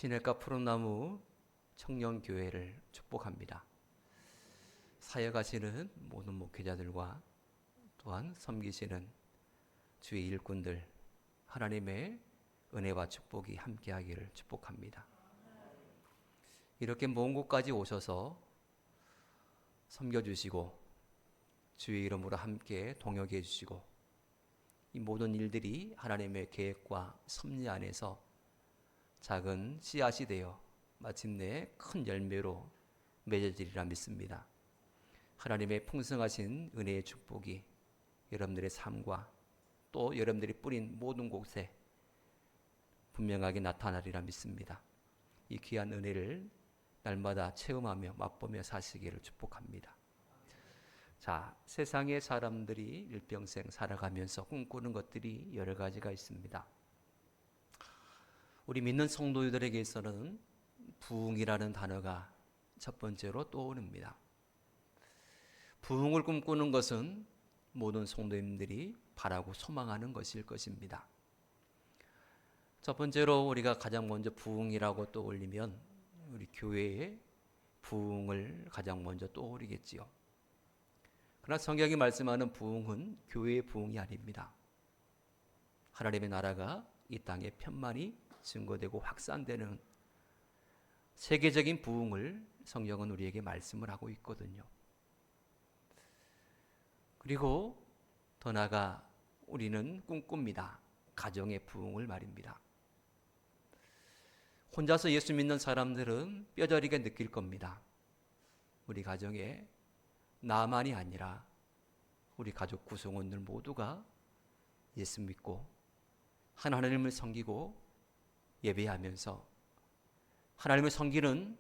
시냇가 푸른나무 청년교회를 축복합니다. 사역하시는 모든 목회자들과 또한 섬기시는 주의 일꾼들, 하나님의 은혜와 축복이 함께하기를 축복합니다. 이렇게 먼 곳까지 오셔서 섬겨주시고 주의 이름으로 함께 동역해 주시고 이 모든 일들이 하나님의 계획과 섭리 안에서 작은 씨앗이 되어 마침내 큰 열매로 맺어지리라 믿습니다. 하나님의 풍성하신 은혜의 축복이 여러분들의 삶과 또 여러분들이 뿌린 모든 곳에 분명하게 나타나리라 믿습니다. 이 귀한 은혜를 날마다 체험하며 맛보며 사시기를 축복합니다. 자, 세상의 사람들이 일평생 살아가면서 꿈꾸는 것들이 여러 가지가 있습니다. 우리 믿는 성도들에게서는 부흥이라는 단어가 첫 번째로 떠오릅니다. 부흥을 꿈꾸는 것은 모든 성도님들이 바라고 소망하는 것일 것입니다. 첫 번째로 우리가 가장 먼저 부흥이라고 떠올리면 우리 교회의 부흥을 가장 먼저 떠오르겠지요. 그러나 성경이 말씀하는 부흥은 교회의 부흥이 아닙니다. 하나님의 나라가 이 땅에 편만히 증거되고 확산되는 세계적인 부흥을 성경은 우리에게 말씀을 하고 있거든요. 그리고 더 나아가 우리는 꿈꿉니다. 가정의 부흥을 말입니다. 혼자서 예수 믿는 사람들은 뼈저리게 느낄 겁니다. 우리 가정에 나만이 아니라 우리 가족 구성원들 모두가 예수 믿고 하나님을 섬기고 예배하면서 하나님을 섬기는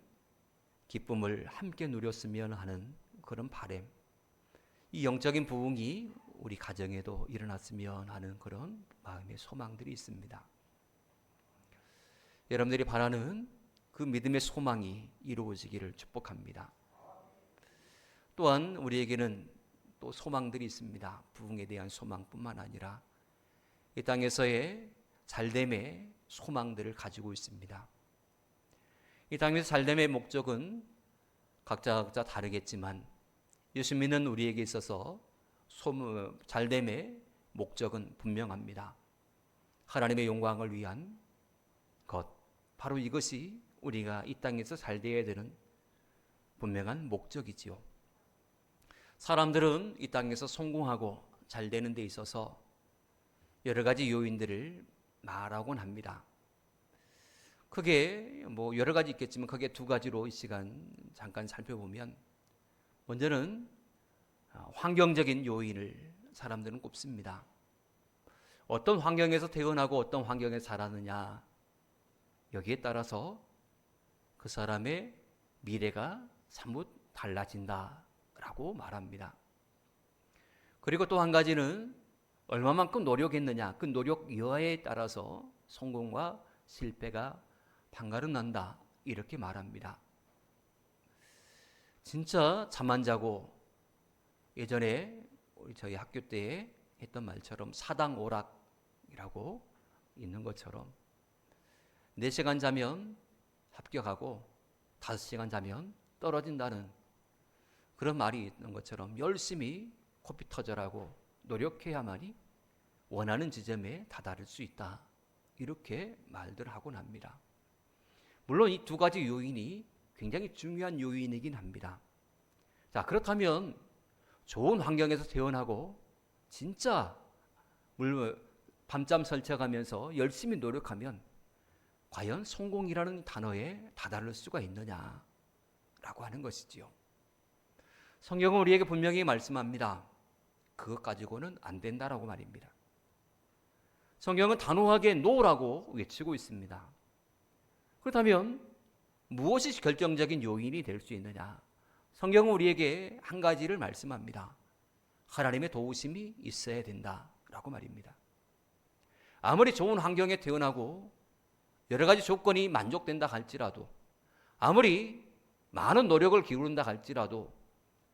기쁨을 함께 누렸으면 하는 그런 바람, 이 영적인 부흥이 우리 가정에도 일어났으면 하는 그런 마음의 소망들이 있습니다. 여러분들이 바라는 그 믿음의 소망이 이루어지기를 축복합니다. 또한 우리에게는 또 소망들이 있습니다. 부흥에 대한 소망뿐만 아니라 이 땅에서의 잘됨의 소망들을 가지고 있습니다. 이 땅에서 잘됨의 목적은 각자 다르겠지만 예수 믿는 우리에게 있어서 잘됨의 목적은 분명합니다. 하나님의 영광을 위한 것, 바로 이것이 우리가 이 땅에서 잘 되어야 되는 분명한 목적이지요. 사람들은 이 땅에서 성공하고 잘 되는 데 있어서 여러 가지 요인들을 말하곤 합니다. 크게 여러 가지 있겠지만 크게 두 가지로 이 시간 잠깐 살펴보면, 먼저는 환경적인 요인을 사람들은 꼽습니다. 어떤 환경에서 태어나고 어떤 환경에서 자라느냐, 여기에 따라서 그 사람의 미래가 사뭇 달라진다라고 말합니다. 그리고 또 한 가지는 얼마만큼 노력했느냐, 그 노력 여하에 따라서 성공과 실패가 판가름 난다, 이렇게 말합니다. 진짜 잠 안 자고 예전에 저희 학교 때 했던 말처럼 사당 오락이라고 있는 것처럼 4시간 자면 합격하고 5시간 자면 떨어진다는 그런 말이 있는 것처럼 열심히 코피 터져라고 노력해야만이 원하는 지점에 다다를 수 있다, 이렇게 말들 하곤 합니다. 물론 이 두 가지 요인이 굉장히 중요한 요인이긴 합니다. 자, 그렇다면 좋은 환경에서 태어나고 진짜 밤잠 설쳐가면서 열심히 노력하면 과연 성공이라는 단어에 다다를 수가 있느냐라고 하는 것이지요. 성경은 우리에게 분명히 말씀합니다. 그것 가지고는 안 된다라고 말입니다. 성경은 단호하게 노라고 외치고 있습니다. 그렇다면 무엇이 결정적인 요인이 될 수 있느냐? 성경은 우리에게 한 가지를 말씀합니다. 하나님의 도우심이 있어야 된다라고 말입니다. 아무리 좋은 환경에 태어나고 여러 가지 조건이 만족된다 할지라도, 아무리 많은 노력을 기울인다 할지라도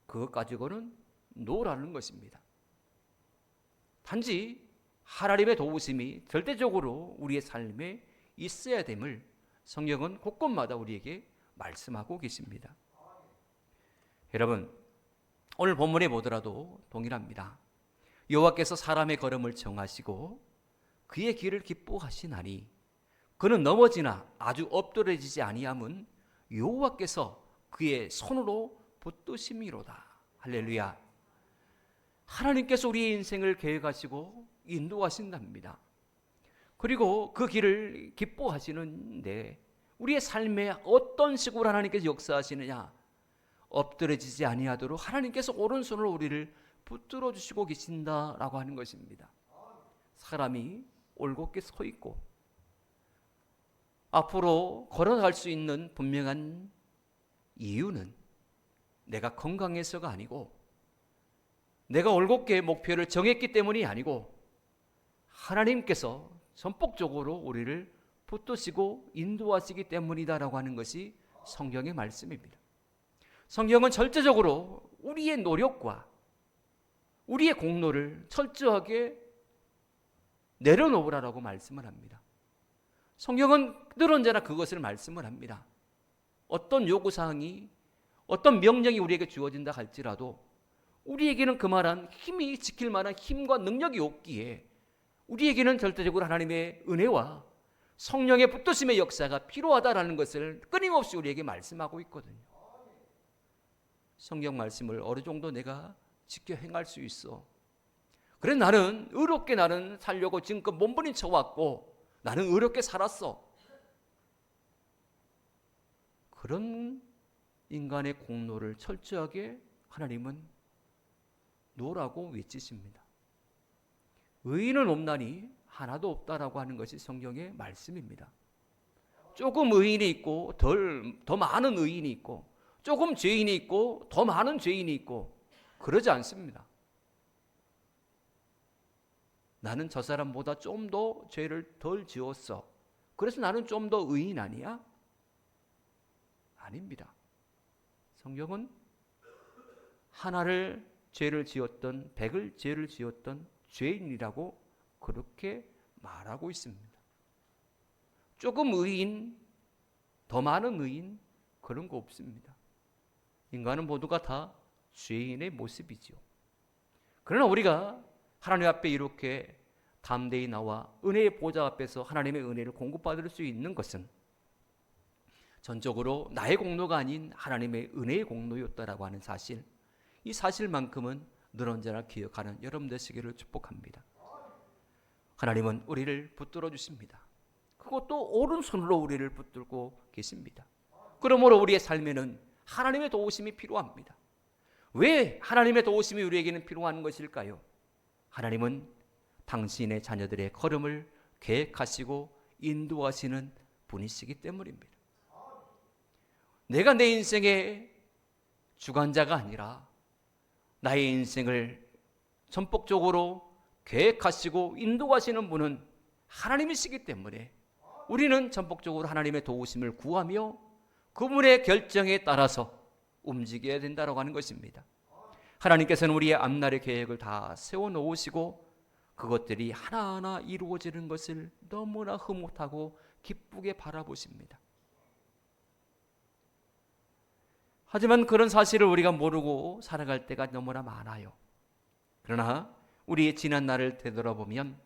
그것 가지고는 노라는 것입니다. 단지 하나님의 도우심이 절대적으로 우리의 삶에 있어야 됨을 성경은 곳곳마다 우리에게 말씀하고 계십니다. 여러분, 오늘 본문에 보더라도 동일합니다. 여호와께서 사람의 걸음을 정하시고 그의 길을 기뻐하시나니 그는 넘어지나 아주 엎드러지지 아니함은 여호와께서 그의 손으로 붙드심이로다. 할렐루야. 하나님께서 우리의 인생을 계획하시고 인도하신답니다. 그리고 그 길을 기뻐하시는데 우리의 삶에 어떤 식으로 하나님께서 역사하시느냐, 엎드러지지 아니하도록 하나님께서 오른손으로 우리를 붙들어 주시고 계신다라고 하는 것입니다. 사람이 올곧게 서 있고 앞으로 걸어갈 수 있는 분명한 이유는 내가 건강해서가 아니고 내가 올곧게 목표를 정했기 때문이 아니고 하나님께서 전폭적으로 우리를 붙드시고 인도하시기 때문이다라고 하는 것이 성경의 말씀입니다. 성경은 절대적으로 우리의 노력과 우리의 공로를 철저하게 내려놓으라고 말씀을 합니다. 성경은 늘 언제나 그것을 말씀을 합니다. 어떤 요구사항이, 어떤 명령이 우리에게 주어진다 할지라도 우리에게는 그만한 힘이 지킬 만한 힘과 능력이 없기에 우리에게는 절대적으로 하나님의 은혜와 성령의 붙드심의 역사가 필요하다라는 것을 끊임없이 우리에게 말씀하고 있거든요. 성경 말씀을 어느 정도 내가 지켜 행할 수 있어. 그래, 나는 의롭게 나는 살려고 지금껏 몸부림쳐왔고 나는 의롭게 살았어. 그런 인간의 공로를 철저하게 하나님은 놓으라고 외치십니다. 의인은 없나니 하나도 없다라고 하는 것이 성경의 말씀입니다. 조금 의인이 있고 더 많은 의인이 있고 조금 죄인이 있고 더 많은 죄인이 있고 그러지 않습니다. 나는 저 사람보다 좀 더 죄를 덜 지었어. 그래서 나는 좀 더 의인 아니야? 아닙니다. 성경은 하나를 죄를 지었던 100을 죄를 지었던 죄인이라고 그렇게 말하고 있습니다. 조금 의인, 더 많은 의인 그런 거 없습니다. 인간은 모두가 다 죄인의 모습이죠. 그러나 우리가 하나님 앞에 이렇게 담대히 나와 은혜의 보좌 앞에서 하나님의 은혜를 공급받을 수 있는 것은 전적으로 나의 공로가 아닌 하나님의 은혜의 공로였다라고 하는 사실, 이 사실만큼은 늘 언제나 기억하는 여러분 되시기를 축복합니다. 하나님은 우리를 붙들어 주십니다. 그것도 오른손으로 우리를 붙들고 계십니다. 그러므로 우리의 삶에는 하나님의 도우심이 필요합니다. 왜 하나님의 도우심이 우리에게는 필요한 것일까요? 하나님은 당신의 자녀들의 걸음을 계획하시고 인도하시는 분이시기 때문입니다. 내가 내 인생의 주관자가 아니라 나의 인생을 전폭적으로 계획하시고 인도하시는 분은 하나님이시기 때문에 우리는 전폭적으로 하나님의 도우심을 구하며 그분의 결정에 따라서 움직여야 된다고 하는 것입니다. 하나님께서는 우리의 앞날의 계획을 다 세워놓으시고 그것들이 하나하나 이루어지는 것을 너무나 흐뭇하고 기쁘게 바라보십니다. 하지만 그런 사실을 우리가 모르고 살아갈 때가 너무나 많아요. 그러나 우리의 지난 날을 되돌아보면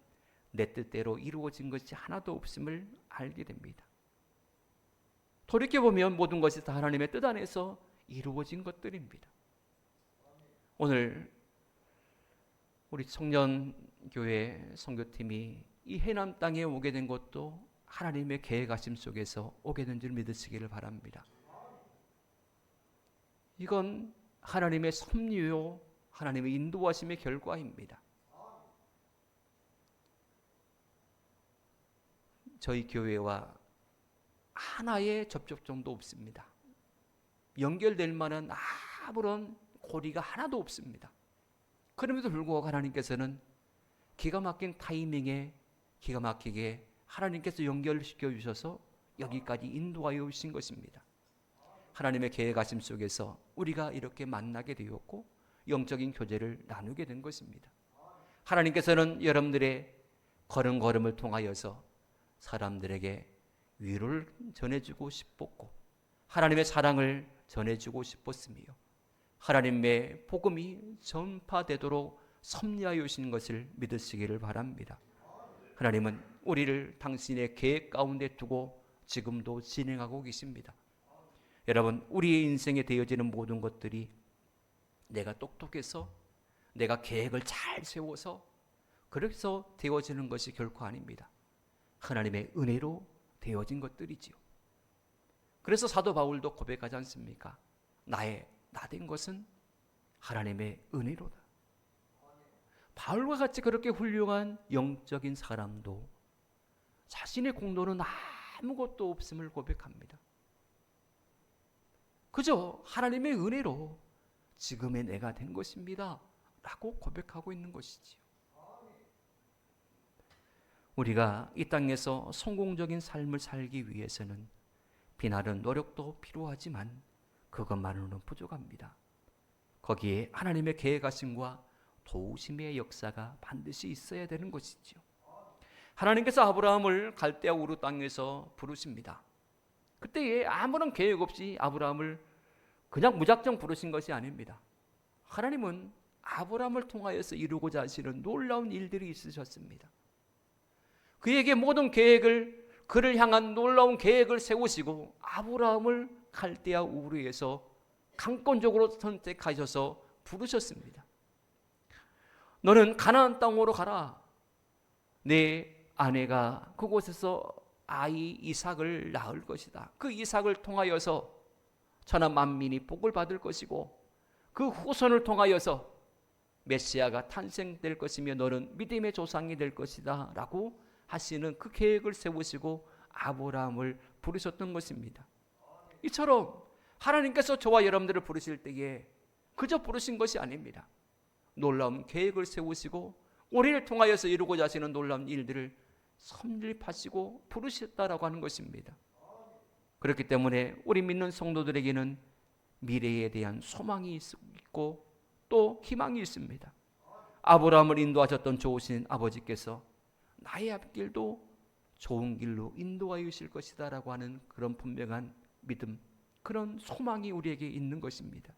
내 뜻대로 이루어진 것이 하나도 없음을 알게 됩니다. 돌이켜보면 모든 것이 다 하나님의 뜻 안에서 이루어진 것들입니다. 오늘 우리 청년교회 선교팀이 이 해남 땅에 오게 된 것도 하나님의 계획하심 속에서 오게 된 줄 믿으시기를 바랍니다. 이건 하나님의 섭리요, 하나님의 인도하심의 결과입니다. 저희 교회와 하나의 접촉점도 없습니다. 연결될 만한 아무런 고리가 하나도 없습니다. 그럼에도 불구하고 하나님께서는 기가 막힌 타이밍에 기가 막히게 하나님께서 연결시켜 주셔서 여기까지 인도하여 오신 것입니다. 하나님의 계획하심 속에서 우리가 이렇게 만나게 되었고 영적인 교제를 나누게 된 것입니다. 하나님께서는 여러분들의 걸음걸음을 통하여서 사람들에게 위로를 전해주고 싶었고 하나님의 사랑을 전해주고 싶었으며 하나님의 복음이 전파되도록 섭리하여 주신 것을 믿으시기를 바랍니다. 하나님은 우리를 당신의 계획 가운데 두고 지금도 진행하고 계십니다. 여러분, 우리의 인생에 되어지는 모든 것들이 내가 똑똑해서 내가 계획을 잘 세워서 그래서 되어지는 것이 결코 아닙니다. 하나님의 은혜로 되어진 것들이지요. 그래서 사도 바울도 고백하지 않습니까? 나 된 것은 하나님의 은혜로다. 바울과 같이 그렇게 훌륭한 영적인 사람도 자신의 공로는 아무것도 없음을 고백합니다. 그저 하나님의 은혜로 지금의 내가 된 것입니다 라고 고백하고 있는 것이지요. 우리가 이 땅에서 성공적인 삶을 살기 위해서는 비나른 노력도 필요하지만 그것만으로는 부족합니다. 거기에 하나님의 계획하심과 도우심의 역사가 반드시 있어야 되는 것이지요. 하나님께서 아브라함을 갈대아 우르 땅에서 부르십니다. 그때에 아무런 계획 없이 아브라함을 그냥 무작정 부르신 것이 아닙니다. 하나님은 아브라함을 통하여서 이루고자 하시는 놀라운 일들이 있으셨습니다. 그에게 모든 계획을, 그를 향한 놀라운 계획을 세우시고 아브라함을 갈대아 우르에서 강권적으로 선택하셔서 부르셨습니다. 너는 가나안 땅으로 가라. 내 아내가 그곳에서 아이 이삭을 낳을 것이다. 그 이삭을 통하여서 천하 만민이 복을 받을 것이고 그 후손을 통하여서 메시아가 탄생될 것이며 너는 믿음의 조상이 될 것이다 라고 하시는 그 계획을 세우시고 아브라함을 부르셨던 것입니다. 이처럼 하나님께서 저와 여러분들을 부르실 때에 그저 부르신 것이 아닙니다. 놀라운 계획을 세우시고 우리를 통하여서 이루고자 하시는 놀라운 일들을 섭립하시고 부르셨다라고 하는 것입니다. 그렇기 때문에 우리 믿는 성도들에게는 미래에 대한 소망이 있고 또 희망이 있습니다. 아브라함을 인도하셨던 좋으신 아버지께서 나의 앞길도 좋은 길로 인도하여 주실 것이다 라고 하는 그런 분명한 믿음, 그런 소망이 우리에게 있는 것입니다.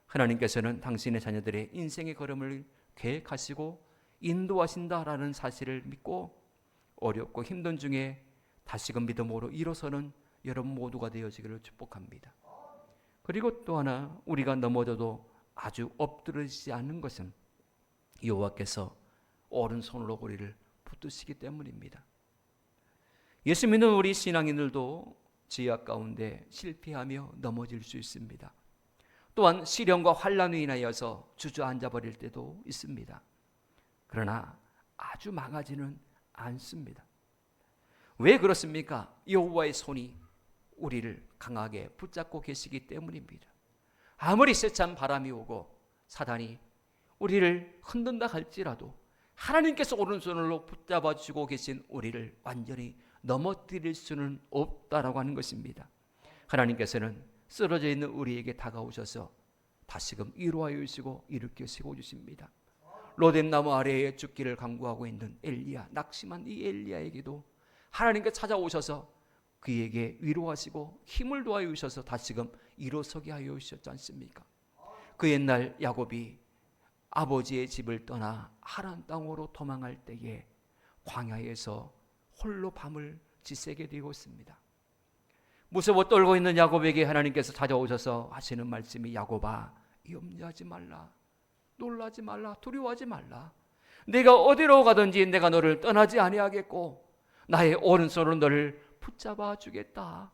하나님께서는 당신의 자녀들의 인생의 걸음을 계획하시고 인도하신다라는 사실을 믿고 어렵고 힘든 중에 다시금 믿음으로 일어서는 여러분 모두가 되어지기를 축복합니다. 그리고 또 하나, 우리가 넘어져도 아주 엎드러지지 않는 것은 여호와께서 오른손으로 우리를 붙드시기 때문입니다. 예수 믿는 우리 신앙인들도 지약 가운데 실패하며 넘어질 수 있습니다. 또한 시련과 환난으로 인하여서 주저앉아 버릴 때도 있습니다. 그러나 아주 망하지는 않습니다. 왜 그렇습니까? 여호와의 손이 우리를 강하게 붙잡고 계시기 때문입니다. 아무리 세찬 바람이 오고 사단이 우리를 흔든다 할지라도 하나님께서 오른손으로 붙잡아 주고 계신 우리를 완전히 넘어뜨릴 수는 없다라고 하는 것입니다. 하나님께서는 쓰러져 있는 우리에게 다가오셔서 다시금 위로하여 주시고 일으켜 세워주십니다. 로뎀나무 아래에 죽기를 간구하고 있는 엘리야, 낙심한 이 엘리야에게도 하나님께 찾아오셔서 그에게 위로하시고 힘을 도와여 주셔서 다시금 일어서게 하여 주셨지 않습니까? 그 옛날 야곱이 아버지의 집을 떠나 하란 땅으로 도망할 때에 광야에서 홀로 밤을 지새게 되었습니다. 무서워 떨고 있는 야곱에게 하나님께서 찾아오셔서 하시는 말씀이 야곱아, 염려하지 말라, 놀라지 말라, 두려워하지 말라. 내가 어디로 가든지 내가 너를 떠나지 아니하겠고 나의 오른손으로 너를 붙잡아 주겠다.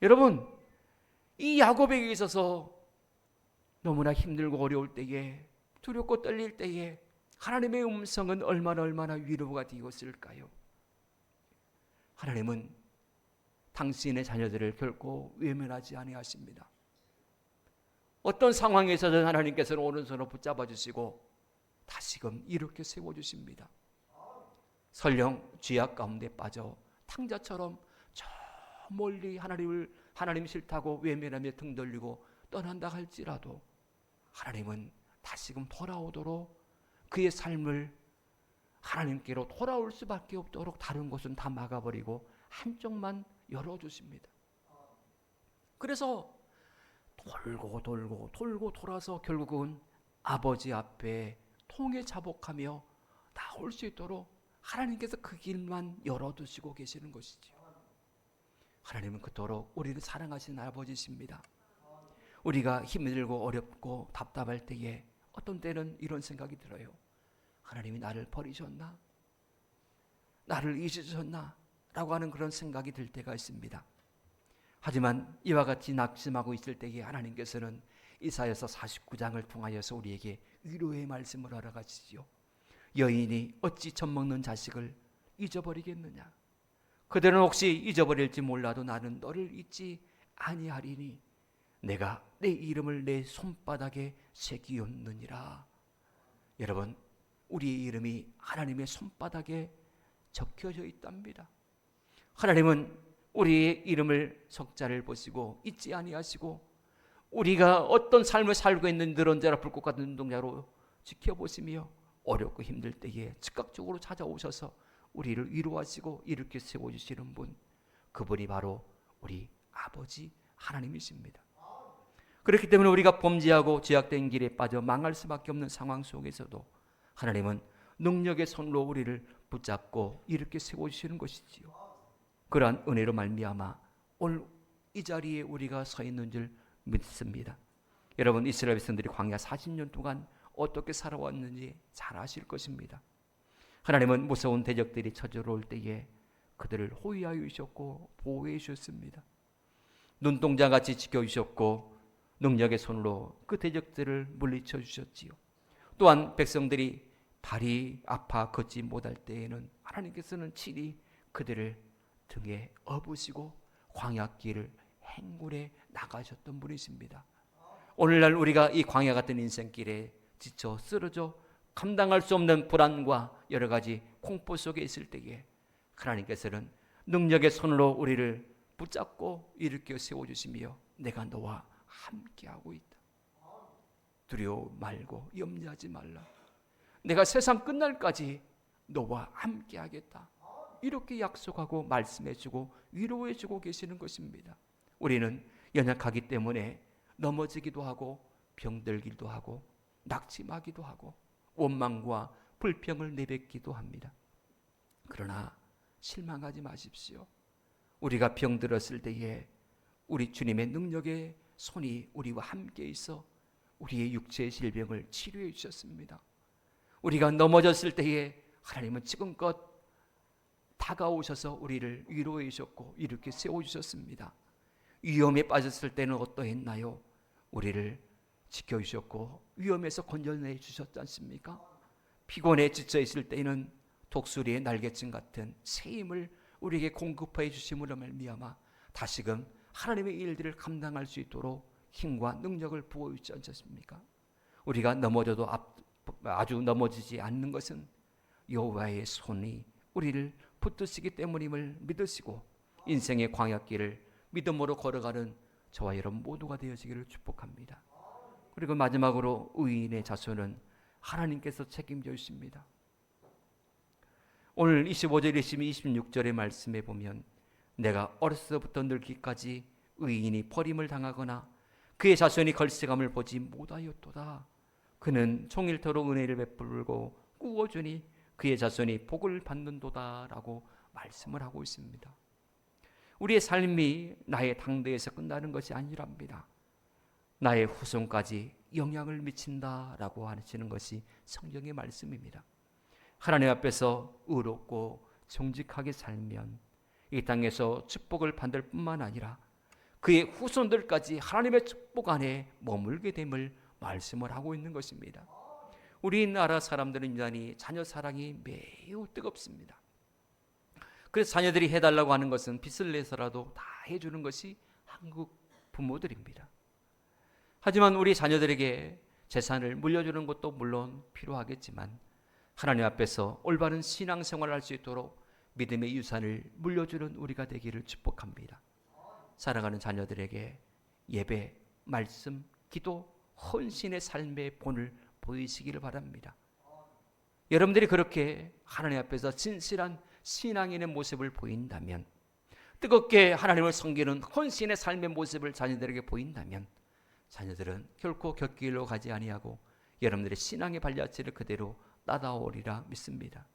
여러분, 이 야곱에게 있어서 너무나 힘들고 어려울 때에, 두렵고 떨릴 때에 하나님의 음성은 얼마나 위로가 되었을까요? 하나님은 당신의 자녀들을 결코 외면하지 아니하십니다. 어떤 상황에서든 하나님께서는 오른손으로 붙잡아 주시고 다시금 이렇게 세워주십니다. 설령 죄악 가운데 빠져 탕자처럼 저 멀리 하나님 싫다고 외면하며 등 돌리고 떠난다 할지라도 하나님은 다시금 돌아오도록 그의 삶을 하나님께로 돌아올 수밖에 없도록 다른 곳은 다 막아버리고 한쪽만 열어주십니다. 그래서 돌고 돌아서 결국은 아버지 앞에 통에 자복하며 나올 수 있도록 하나님께서 그 길만 열어두시고 계시는 것이지요. 하나님은 그토록 우리를 사랑하시는 아버지십니다. 우리가 힘들고 어렵고 답답할 때에 어떤 때는 이런 생각이 들어요. 하나님이 나를 버리셨나? 나를 잊으셨나? 라고 하는 그런 생각이 들 때가 있습니다. 하지만 이와 같이 낙심하고 있을 때에 하나님께서는 이사야서 49장을 통하여서 우리에게 위로의 말씀을 하러 가시지요. 여인이 어찌 젖먹는 자식을 잊어버리겠느냐? 그들은 혹시 잊어버릴지 몰라도 나는 너를 잊지 아니하리니 내가 내 이름을 내 손바닥에 새기었느니라. 여러분, 우리의 이름이 하나님의 손바닥에 적혀져 있답니다. 하나님은 우리의 이름을 석자를 보시고 잊지 아니하시고 우리가 어떤 삶을 살고 있는 늘은 자라 불꽃 같은 눈동자로 지켜보시며 어렵고 힘들 때에 즉각적으로 찾아오셔서 우리를 위로하시고 일으켜 세워주시는 분, 그분이 바로 우리 아버지 하나님이십니다. 그렇기 때문에 우리가 범죄하고 죄악된 길에 빠져 망할 수밖에 없는 상황 속에서도 하나님은 능력의 손으로 우리를 붙잡고 일으켜 세워주시는 것이지요. 그러한 은혜로 말미암아 오늘 이 자리에 우리가 서 있는 줄 믿습니다. 여러분, 이스라엘 백성들이 광야 40년 동안 어떻게 살아왔는지 잘 아실 것입니다. 하나님은 무서운 대적들이 쳐들어올 때에 그들을 호위하여 주셨고 보호해 주셨습니다. 눈동자같이 지켜주셨고 능력의 손으로 그 대적들을 물리쳐 주셨지요. 또한 백성들이 발이 아파 걷지 못할 때에는 하나님께서는 친히 그들을 등에 업으시고 광야길을 행군해 나가셨던 분이십니다. 오늘날 우리가 이 광야 같은 인생길에 지쳐 쓰러져 감당할 수 없는 불안과 여러 가지 공포 속에 있을 때에 하나님께서는 능력의 손으로 우리를 붙잡고 일으켜 세워주시며 내가 너와 함께하고 있다. 두려워 말고 염려하지 말라. 내가 세상 끝날까지 너와 함께하겠다. 이렇게 약속하고 말씀해주고 위로해주고 계시는 것입니다. 우리는 연약하기 때문에 넘어지기도 하고 병들기도 하고 낙심하기도 하고 원망과 불평을 내뱉기도 합니다. 그러나 실망하지 마십시오. 우리가 병들었을 때에 우리 주님의 능력의 손이 우리와 함께 있어 우리의 육체의 질병을 치료해 주셨습니다. 우리가 넘어졌을 때에 하나님은 지금껏 다가오셔서 우리를 위로해 주셨고 이렇게 세워주셨습니다. 위험에 빠졌을 때는 어떠했나요? 우리를 지켜주셨고 위험에서 건져내 주셨지 않습니까? 피곤에 지쳐 있을 때에는 독수리의 날개침 같은 새 힘을 우리에게 공급해 주심으로 말미암아 다시금 하나님의 일들을 감당할 수 있도록 힘과 능력을 부어주지 않습니까? 우리가 넘어져도 아주 넘어지지 않는 것은 여호와의 손이 우리를 붙드시기 때문임을 믿으시고 인생의 광야길을 믿음으로 걸어가는 저와 여러분 모두가 되어지기를 축복합니다. 그리고 마지막으로 의인의 자손은 하나님께서 책임져 주십니다. 오늘 25절, 26절의 말씀에 보면 내가 어려서부터 늙기까지 의인이 버림을 당하거나 그의 자손이 걸세감을 보지 못하였도다. 그는 종일토록 은혜를 베풀고 꾸어주니 그의 자손이 복을 받는도다 라고 말씀을 하고 있습니다. 우리의 삶이 나의 당대에서 끝나는 것이 아니랍니다. 나의 후손까지 영향을 미친다라고 하시는 것이 성경의 말씀입니다. 하나님 앞에서 의롭고 정직하게 살면 이 땅에서 축복을 받을 뿐만 아니라 그의 후손들까지 하나님의 축복 안에 머물게 됨을 말씀을 하고 있는 것입니다. 우리나라 사람들은 유난히 자녀 사랑이 매우 뜨겁습니다. 그래서 자녀들이 해달라고 하는 것은 빚을 내서라도 다 해주는 것이 한국 부모들입니다. 하지만 우리 자녀들에게 재산을 물려주는 것도 물론 필요하겠지만 하나님 앞에서 올바른 신앙생활을 할 수 있도록 믿음의 유산을 물려주는 우리가 되기를 축복합니다. 사랑하는 자녀들에게 예배, 말씀, 기도, 헌신의 삶의 본을 보이시기를 바랍니다. 여러분들이 그렇게 하나님 앞에서 진실한 신앙인의 모습을 보인다면, 뜨겁게 하나님을 섬기는 헌신의 삶의 모습을 자녀들에게 보인다면, 자녀들은 결코 곁길로 가지 아니하고 여러분들의 신앙의 발자취를 그대로 따라오리라 믿습니다.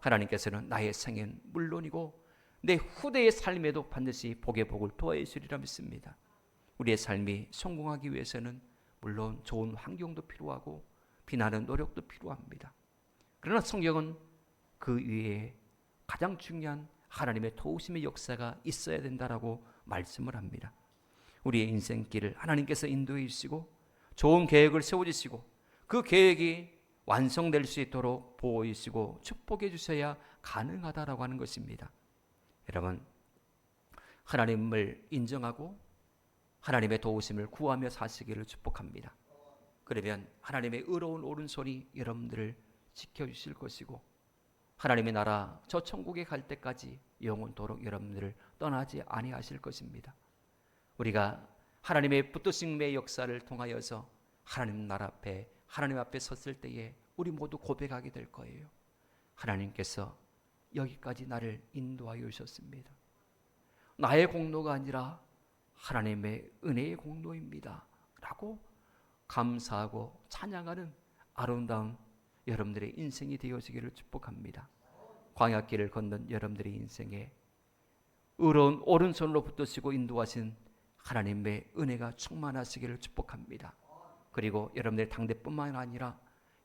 하나님께서는 나의 생애는 물론이고 내 후대의 삶에도 반드시 복의 복을 더해 주리라 믿습니다. 우리의 삶이 성공하기 위해서는 물론 좋은 환경도 필요하고 비난하는 노력도 필요합니다. 그러나 성경은 그 위에 가장 중요한 하나님의 도우심의 역사가 있어야 된다라고 말씀을 합니다. 우리의 인생길을 하나님께서 인도해 주시고 좋은 계획을 세워주시고 그 계획이 완성될 수 있도록 보호해 주시고 축복해 주셔야 가능하다라고 하는 것입니다. 여러분, 하나님을 인정하고 하나님의 도우심을 구하며 사시기를 축복합니다. 그러면 하나님의 의로운 오른손이 여러분들을 지켜주실 것이고 하나님의 나라 저 천국에 갈 때까지 영원토록 여러분들을 떠나지 아니하실 것입니다. 우리가 하나님의 붙드심의 역사를 통하여서 하나님 나라 앞에 하나님 앞에 섰을 때에 우리 모두 고백하게 될 거예요. 하나님께서 여기까지 나를 인도하여 주셨습니다. 나의 공로가 아니라 하나님의 은혜의 공로입니다 라고 감사하고 찬양하는 아름다운 여러분들의 인생이 되어지기를 축복합니다. 광야길을 걷는 여러분들의 인생에 의로운 오른손으로 붙드시고 인도하신 하나님의 은혜가 충만하시기를 축복합니다. 그리고 여러분들의 당대뿐만 아니라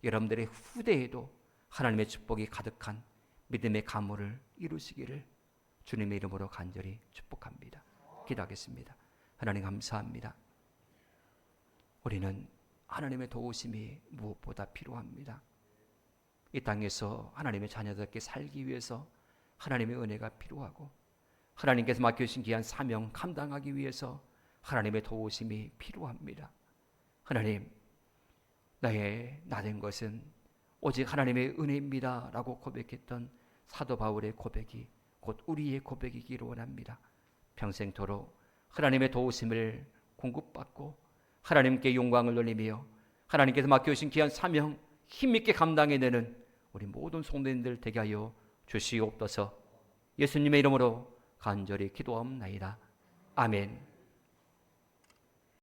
여러분들의 후대에도 하나님의 축복이 가득한 믿음의 가문을 이루시기를 주님의 이름으로 간절히 축복합니다. 기도하겠습니다. 하나님 감사합니다. 우리는 하나님의 도우심이 무엇보다 필요합니다. 이 땅에서 하나님의 자녀답게 살기 위해서 하나님의 은혜가 필요하고 하나님께서 맡겨주신 귀한 사명 감당하기 위해서 하나님의 도우심이 필요합니다. 하나님, 나의 나된 것은 오직 하나님의 은혜입니다 라고 고백했던 사도 바울의 고백이 곧 우리의 고백이기를 원합니다. 평생토록 하나님의 도우심을 공급받고 하나님께 영광을 돌리며 하나님께서 맡겨주신 귀한 사명 힘있게 감당해내는 우리 모든 성도님들 되게 하여 주시옵소서. 예수님의 이름으로 간절히 기도하옵나이다. 아멘.